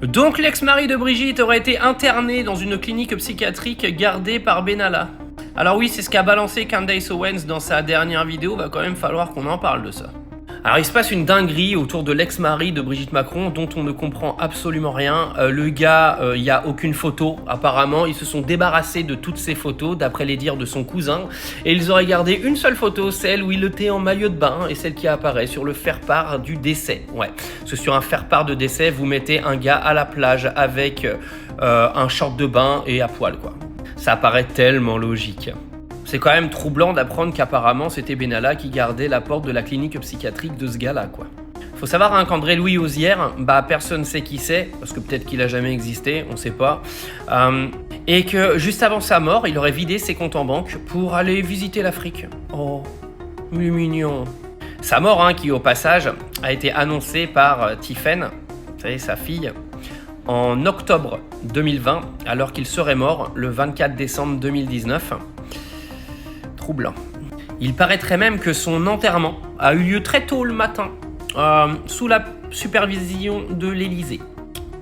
Donc l'ex-mari de Brigitte aurait été interné dans une clinique psychiatrique gardée par Benalla. Alors oui, c'est ce qu'a balancé Candace Owens dans sa dernière vidéo, va quand même falloir qu'on en parle de ça. Alors il se passe une dinguerie autour de l'ex-mari de Brigitte Macron dont on ne comprend absolument rien. Le gars, il n'y a aucune photo apparemment. Ils se sont débarrassés de toutes ces photos d'après les dires de son cousin. Et ils auraient gardé une seule photo, celle où il était en maillot de bain et celle qui apparaît sur le faire-part du décès. Ouais, parce que sur un faire-part de décès, vous mettez un gars à la plage avec un short de bain et à poil quoi. Ça paraît tellement logique. C'est quand même troublant d'apprendre qu'apparemment c'était Benalla qui gardait la porte de la clinique psychiatrique de ce gars-là, quoi. Faut savoir hein, qu'André-Louis Hozière, personne sait qui c'est, parce que peut-être qu'il a jamais existé, on sait pas. Et que juste avant sa mort, il aurait vidé ses comptes en banque pour aller visiter l'Afrique. Oh, il est mignon. Sa mort, hein, qui au passage a été annoncée par Tiphaine, vous savez, sa fille, en octobre 2020, alors qu'il serait mort le 24 décembre 2019. Troublant. Il paraîtrait même que son enterrement a eu lieu très tôt le matin, sous la supervision de l'Élysée.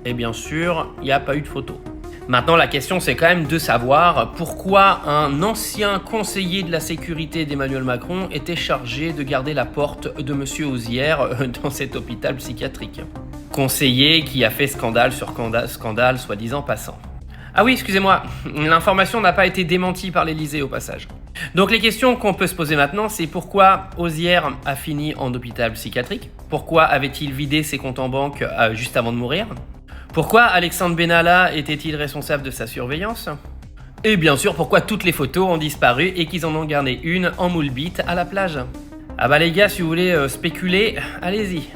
Et bien sûr, il n'y a pas eu de photo. Maintenant, la question, c'est quand même de savoir pourquoi un ancien conseiller de la sécurité d'Emmanuel Macron était chargé de garder la porte de Monsieur Hozière dans cet hôpital psychiatrique. Conseiller qui a fait scandale sur scandale, soi-disant passant. Ah oui, excusez-moi, l'information n'a pas été démentie par l'Élysée au passage. Donc les questions qu'on peut se poser maintenant, c'est pourquoi Hozière a fini en hôpital psychiatrique? Pourquoi avait-il vidé ses comptes en banque juste avant de mourir? Pourquoi Alexandre Benalla était-il responsable de sa surveillance? Et bien sûr, pourquoi toutes les photos ont disparu et qu'ils en ont gardé une en moule bite à la plage? Ah bah les gars, si vous voulez spéculer, allez-y.